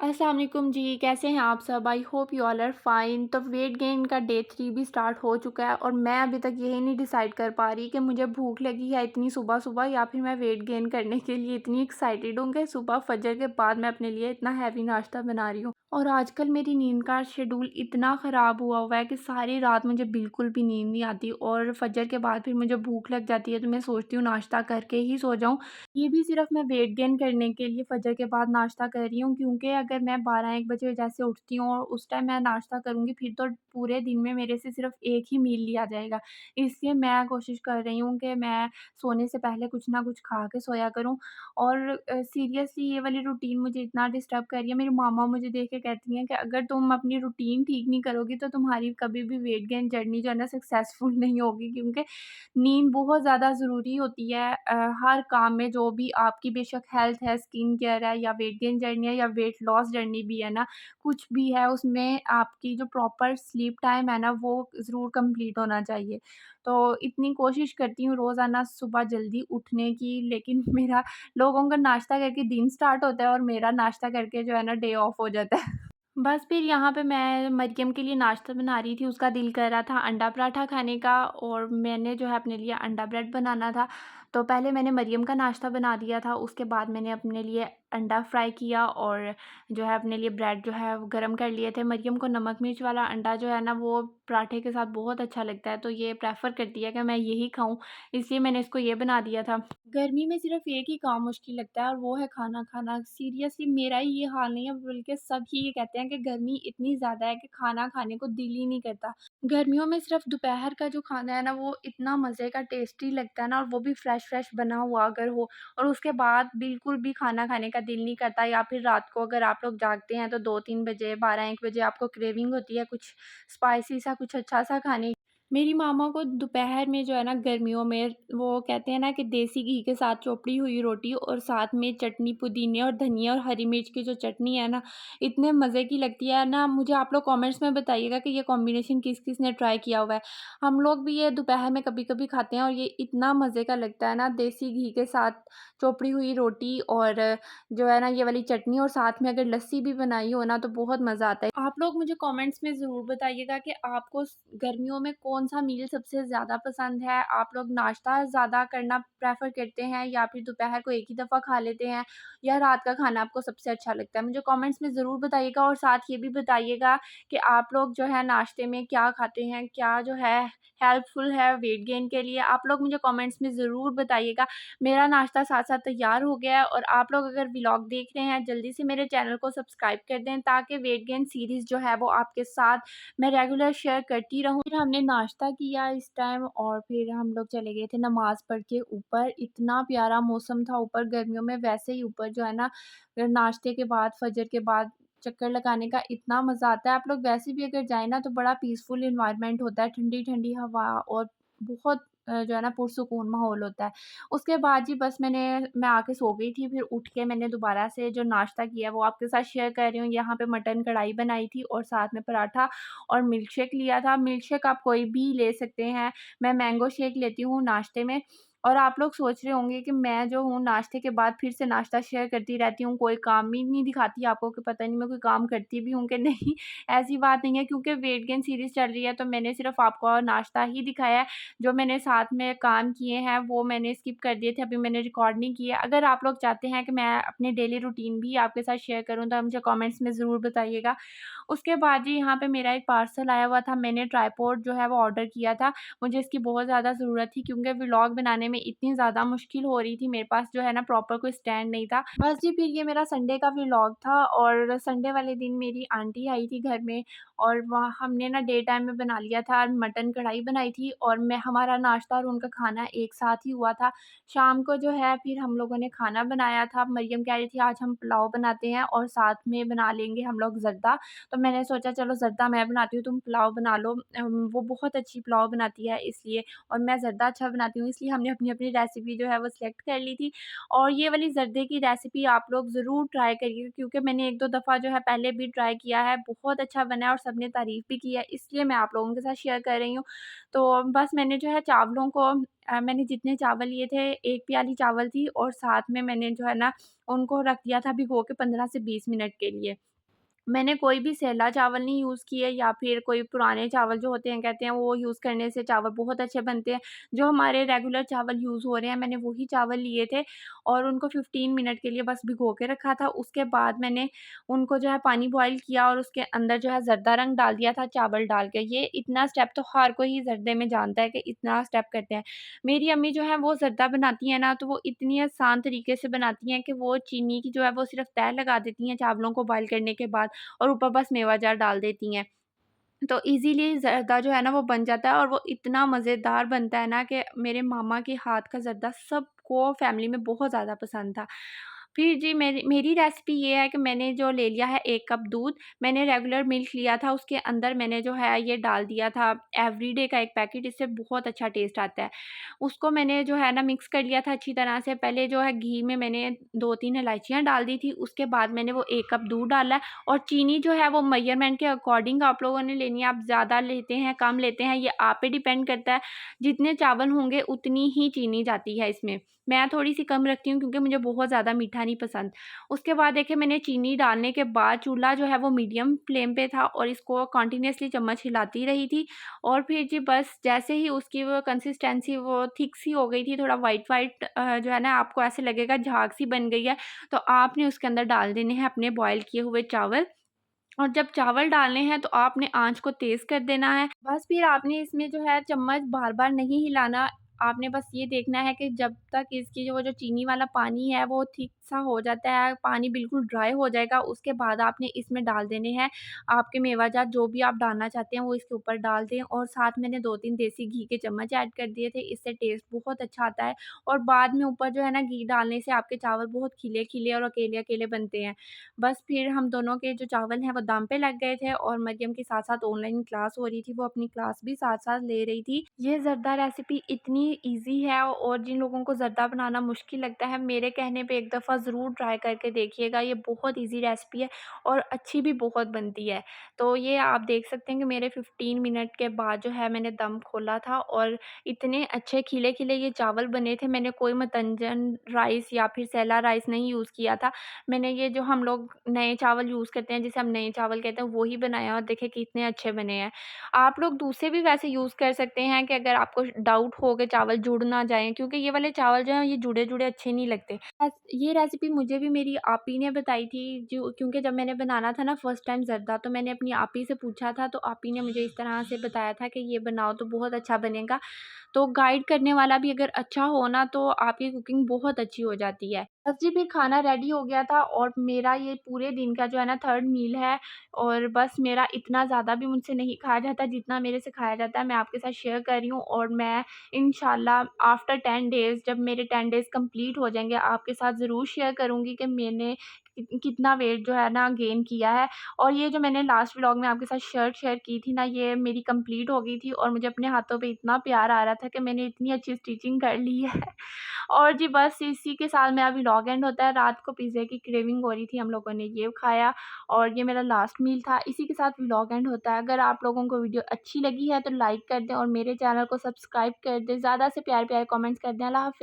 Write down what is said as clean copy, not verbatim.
अस्सलाम वालेकुम जी, कैसे हैं आप सब? I hope you all are fine. तो वेट गेन का डे 3 भी स्टार्ट हो चुका है और मैं अभी तक यही नहीं डिसाइड कर पा रही कि मुझे भूख लगी है इतनी सुबह-सुबह या फिर मैं वेट गेन करने के लिए इतनी एक्साइटेड हूँ कि सुबह फजर के बाद मैं अपने लिए इतना हैवी नाश्ता बना रही हूँ। और आजकल मेरी नींद का शेड्यूल इतना ख़राब हुआ हुआ है कि सारी रात मुझे बिल्कुल भी नींद नहीं आती और फजर के बाद फिर मुझे भूख लग जाती है तो मैं सोचती हूँ नाश्ता करके ही सो जाऊँ। ये भी सिर्फ़ मैं वेट गेन करने के लिए फ़जर के बाद नाश्ता कर रही हूँ, क्योंकि अगर मैं 12-1 बजे जैसे उठती हूँ और उस टाइम मैं नाश्ता करूँगी फिर तो पूरे दिन में मेरे से सिर्फ़ एक ही मील लिया जाएगा। इसलिए मैं कोशिश कर रही हूँ कि मैं सोने से पहले कुछ ना कुछ खा के सोया करूँ। और सीरियसली ये वाली रूटीन मुझे इतना डिस्टर्ब कर रही है। मेरी मामा मुझे देख के कहती हैं कि अगर तुम अपनी रूटीन ठीक नहीं करोगी तो तुम्हारी कभी भी वेट गेन जर्नी जो है ना सक्सेसफुल नहीं होगी, क्योंकि नींद बहुत ज़्यादा ज़रूरी होती है हर काम में। जो भी आपकी बेशक हेल्थ है, स्किन केयर है या वेट गेन जर्नी है या वेट लॉस जर्नी भी है ना, कुछ भी है उसमें आपकी जो प्रॉपर स्लीप टाइम है ना वो ज़रूर कंप्लीट होना चाहिए। तो इतनी कोशिश करती हूँ रोज़ाना सुबह जल्दी उठने की, लेकिन मेरा लोगों का नाश्ता करके दिन स्टार्ट होता है और मेरा नाश्ता करके जो है ना डे ऑफ हो जाता है। बस फिर यहाँ पे मैं मरियम के लिए नाश्ता बना रही थी, उसका दिल कर रहा था अंडा पराठा खाने का और मैंने जो है अपने लिए अंडा ब्रेड बनाना था। तो पहले मैंने मरियम का नाश्ता बना दिया था, उसके बाद मैंने अपने लिए अंडा फ्राई किया और जो है अपने लिए ब्रेड जो है वो गरम कर लिए थे। मरियम को नमक मिर्च वाला अंडा जो है ना वो पराठे के साथ बहुत अच्छा लगता है, तो ये प्रेफ़र करती है कि मैं यही खाऊँ, इसलिए मैंने इसको ये बना दिया था। गर्मी में सिर्फ़ एक ही काम मुश्किल लगता है और वो है खाना खाना। सीरियसली मेरा ही ये हाल नहीं है, बल्कि सभी ये कहते हैं कि गर्मी इतनी ज़्यादा है कि खाना खाने को दिल ही नहीं करता। गर्मियों में सिर्फ़ दोपहर का जो खाना है ना वो इतना मज़े का टेस्टी लगता है ना, और वो भी फ्रेश-फ्रेश बना हुआ अगर हो, और उसके बाद बिल्कुल भी खाना खाने का दिल नहीं करता। या फिर रात को अगर आप लोग जागते हैं तो 2-3 बजे, 12-1 बजे आपको क्रेविंग होती है कुछ स्पाइसी सा, कुछ अच्छा-सा खाने। मेरी मामा को दोपहर में जो है ना गर्मियों में वो कहते हैं ना कि देसी घी के साथ चोपड़ी हुई रोटी और साथ में चटनी, पुदीने और धनिया और हरी मिर्च की जो चटनी है ना, इतने मज़े की लगती है ना। मुझे आप लोग कमेंट्स में बताइएगा कि ये कॉम्बिनेशन किस-किस ने ट्राई किया हुआ है। हम लोग भी ये दोपहर में कभी-कभी खाते हैं और ये इतना मज़े का लगता है ना, देसी घी के साथ चोपड़ी हुई रोटी और जो है ना ये वाली चटनी, और साथ में अगर लस्सी भी बनाई हो ना तो बहुत मज़ा आता है। आप लोग मुझे कमेंट्स में ज़रूर बताइएगा कि आपको गर्मियों में कौन-सा मील सबसे ज़्यादा पसंद है? आप लोग नाश्ता ज़्यादा करना प्रेफ़र करते हैं या फिर दोपहर को एक ही दफ़ा खा लेते हैं, या रात का खाना आपको सबसे अच्छा लगता है? मुझे कमेंट्स में ज़रूर बताइएगा और साथ ये भी बताइएगा कि आप लोग जो है नाश्ते में क्या खाते हैं? क्या जो है हेल्पफुल है वेट गेन के लिए? आप लोग मुझे कमेंट्स में ज़रूर बताइएगा। मेरा नाश्ता साथ-साथ तैयार हो गया है और आप लोग अगर व्लॉग देख रहे हैं जल्दी से मेरे चैनल को सब्सक्राइब कर दें, ताकि वेट गेन सीरीज़ जो है वो आपके साथ मैं रेगुलर शेयर करती रहूँ। फिर हमने नाश्ता किया इस टाइम और फिर हम लोग चले गए थे नमाज़ पढ़ के ऊपर। इतना प्यारा मौसम था ऊपर, गर्मियों में वैसे ही ऊपर जो है ना नाश्ते के बाद, फजर के बाद चक्कर लगाने का इतना मज़ा आता है। आप लोग वैसे भी अगर जाएँ ना तो बड़ा पीसफुल एनवायरनमेंट होता है, ठंडी-ठंडी हवा और बहुत जो है ना पुरसुकून माहौल होता है। उसके बाद जी बस मैं आके सो गई थी, फिर उठ के मैंने दोबारा से जो नाश्ता किया वो आपके साथ शेयर कर रही हूँ। यहाँ पे मटन कढ़ाई बनाई थी और साथ में पराठा और मिल्क शेक लिया था। मिल्क शेक आप कोई भी ले सकते हैं, मैं मैंगो शेक लेती हूँ नाश्ते में। और आप लोग सोच रहे होंगे कि मैं जो हूँ नाश्ते के बाद फिर से नाश्ता शेयर करती रहती हूँ, कोई काम ही नहीं दिखाती आपको कि पता नहीं मैं कोई काम करती भी हूँ कि नहीं। ऐसी बात नहीं है, क्योंकि वेट गेन सीरीज़ चल रही है तो मैंने सिर्फ़ आपको नाश्ता ही दिखाया है। जो मैंने साथ में काम किए हैं वो मैंने स्किप कर दिए थे, अभी मैंने रिकॉर्ड नहीं किए। अगर आप लोग चाहते हैं कि मैं अपने डेली रूटीन भी आपके साथ शेयर करूँ तो आप मुझे कमेंट्स में ज़रूर बताइएगा। उसके बाद जी यहाँ पे मेरा एक पार्सल आया हुआ था, मैंने ट्राइपॉड जो है वो ऑर्डर किया था। मुझे इसकी बहुत ज़्यादा ज़रूरत थी, क्योंकि व्लॉग बनाने में इतनी ज़्यादा मुश्किल हो रही थी, मेरे पास जो है ना प्रॉपर कोई स्टैंड नहीं था। बस जी फिर ये मेरा संडे का व्लॉग था और संडे वाले दिन मेरी आंटी आई थी घर में और वहाँ हमने ना डे टाइम में बना लिया था, मटन कढ़ाई बनाई थी और मैं हमारा नाश्ता और उनका खाना एक साथ ही हुआ था। शाम को जो है फिर हम लोगों ने खाना बनाया था। मरियम कह रही थी आज हम पुलाव बनाते हैं और साथ में बना लेंगे हम लोग ज़र्दा। तो मैंने सोचा चलो ज़र्दा मैं बनाती हूँ, तुम पुलाव बना लो। वो बहुत अच्छी पुलाव बनाती है इसलिए, और मैं ज़र्दा अच्छा बनाती हूँ, इसलिए हमने अपनी-अपनी रेसिपी जो है वो सिलेक्ट कर ली थी। और ये वाली ज़र्दे की रेसिपी आप लोग ज़रूर ट्राई करिएगा, क्योंकि मैंने 1-2 दफ़ा जो है पहले भी ट्राई किया है, बहुत अच्छा बना है और सबने तारीफ़ भी की है, इसलिए मैं आप लोगों के साथ शेयर कर रही हूँ। तो बस मैंने जो है चावलों को मैंने जितने चावल लिए थे 1 प्याली चावल थी और साथ में मैंने जो है ना उनको रख दिया था भिगो के 15 से 20 मिनट के लिए। मैंने कोई भी सैला चावल नहीं यूज़ किए या फिर कोई पुराने चावल जो होते हैं कहते हैं वो यूज़ करने से चावल बहुत अच्छे बनते हैं। जो हमारे रेगुलर चावल यूज़ हो रहे हैं मैंने वही चावल लिए थे और उनको 15 मिनट के लिए बस भिगो के रखा था। उसके बाद मैंने उनको जो है पानी बॉयल किया और उसके अंदर जो है ज़र्दा रंग डाल दिया था चावल डाल के। ये इतना स्टेप तो हर कोई ही ज़र्दे में जानता है कि इतना स्टेप करते हैं। मेरी अम्मी जो है वो ज़र्दा बनाती हैं ना तो वो इतनी आसान तरीके से बनाती हैं कि वो चीनी की जो है वो सिर्फ़ तह लगा देती हैं चावलों को बॉयल करने के बाद और ऊपर बस मेवा जार डाल देती हैं। तो इज़िली ज़र्दा जो है ना वो बन जाता है और वो इतना मज़ेदार बनता है ना कि मेरे मामा के हाथ का ज़र्दा सबको फैमिली में बहुत ज़्यादा पसंद था। फिर जी मेरी मेरी रेसिपी ये है कि मैंने जो ले लिया है 1 कप दूध, मैंने रेगुलर मिल्क लिया था उसके अंदर मैंने जो है ये डाल दिया था एवरीडे का 1 पैकेट, इससे बहुत अच्छा टेस्ट आता है। उसको मैंने जो है ना मिक्स कर लिया था अच्छी तरह से, पहले जो है घी में मैंने 2-3 इलायचियाँ डाल दी थी, उसके बाद मैंने वो 1 कप दूध डाला है और चीनी जो है वो मेज़रमेंट के अकॉर्डिंग आप लोगों ने लेनी है, आप ज़्यादा लेते हैं, कम लेते हैं, ये आप पे डिपेंड करता है। जितने चावल होंगे उतनी ही चीनी जाती है इसमें। मैं थोड़ी-सी कम रखती हूँ क्योंकि मुझे बहुत ज़्यादा मीठा नहीं पसंद। उसके बाद देखिए मैंने चीनी डालने के बाद चूल्हा जो है वो मीडियम फ्लेम पे था और इसको कंटीन्यूअसली चम्मच हिलाती रही थी और फिर जी बस जैसे ही उसकी वो कंसिस्टेंसी वो थिक सी हो गई थी, थोड़ा व्हाइट-व्हाइट जो है ना आपको ऐसे लगेगा झाग सी बन गई है, तो आपने उसके अंदर डाल देने हैं अपने बॉयल किए हुए चावल और जब चावल डालने हैं तो आपने आँच को तेज़ कर देना है। बस फिर आपने इसमें जो है चम्मच बार-बार नहीं हिलाना, आपने बस ये देखना है कि जब तक इसकी जो वो जो चीनी वाला पानी है वो थिक सा हो जाता है, पानी बिल्कुल ड्राई हो जाएगा, उसके बाद आपने इसमें डाल देने हैं आपके मेवा जात जो भी आप डालना चाहते हैं वो इसके ऊपर डाल दें और साथ मैंने 2-3 देसी घी के चम्मच ऐड कर दिए थे, इससे टेस्ट बहुत अच्छा आता है और बाद में ऊपर जो है ना घी डालने से आपके चावल बहुत खिले-खिले और अकेले-अकेले बनते हैं। बस फिर हम दोनों के जो चावल हैं वो दम पे लग गए थे और मरियम के साथ-साथ ऑनलाइन क्लास हो रही थी, वो अपनी क्लास भी साथ-साथ ले रही थी। ये ज़र्दा रेसिपी इतनी ईज़ी है और जिन लोगों को ज़र्दा बनाना मुश्किल लगता है, मेरे कहने पे एक दफ़ा ज़रूर ट्राई करके देखिएगा, ये बहुत ईज़ी रेसिपी है और अच्छी भी बहुत बनती है। तो ये आप देख सकते हैं कि मेरे 15 मिनट के बाद जो है मैंने दम खोला था और इतने अच्छे खिले-खिले ये चावल बने थे, मैंने कोई मतंजन राइस या फिर सैला राइस नहीं यूज़ किया था। मैंने ये जो हम लोग नए चावल यूज़ करते हैं, जिसे हम नए चावल कहते हैं, वो ही बनाया और देखिए कितने अच्छे बने हैं। आप लोग दूसरे भी वैसे यूज़ कर सकते हैं कि अगर आपको डाउट हो कि चावल जुड़ ना जाएँ क्योंकि ये वाले चावल जो हैं ये जुड़े-जुड़े अच्छे नहीं लगते। ये रेसिपी मुझे भी मेरी आपी ने बताई थी जो क्योंकि जब मैंने बनाना था ना फर्स्ट टाइम ज़र्दा तो मैंने अपनी आपी से पूछा था तो आपी ने मुझे इस तरह से बताया था कि ये बनाओ तो बहुत अच्छा बनेगा। तो गाइड करने वाला भी अगर अच्छा हो ना तो आपकी कुकिंग बहुत अच्छी हो जाती है। बस जी फिर खाना रेडी हो गया था और मेरा ये पूरे दिन का जो है ना 3rd मील है और बस मेरा इतना ज़्यादा भी मुझसे नहीं खाया जाता जितना मेरे से खाया जाता है। मैं आपके साथ शेयर कर रही हूँ और मैं इंशाल्लाह आफ्टर 10 डेज़ जब मेरे 10 डेज़ कंप्लीट हो जाएँगे आपके साथ ज़रूर शेयर करूँगी कि मैंने कितना वेट जो है ना गेन किया है। और ये जो मैंने लास्ट व्लॉग में आपके साथ शर्ट शेयर की थी ना, ये मेरी कंप्लीट हो गई थी और मुझे अपने हाथों पे इतना प्यार आ रहा था कि मैंने इतनी अच्छी स्टिचिंग कर ली है। और जी बस इसी के साथ मेरा व्लॉग एंड होता है। रात को पिज़्ज़े की क्रेविंग हो रही थी, हम लोगों ने ये खाया और ये मेरा लास्ट मील था। इसी के साथ व्लॉग एंड होता है। अगर आप लोगों को वीडियो अच्छी लगी है तो लाइक कर दें और मेरे चैनल को सब्सक्राइब कर दें। ज़्यादा से प्यारे-प्यारे कमेंट्स कर दें। अल्लाह हाफ़िज़।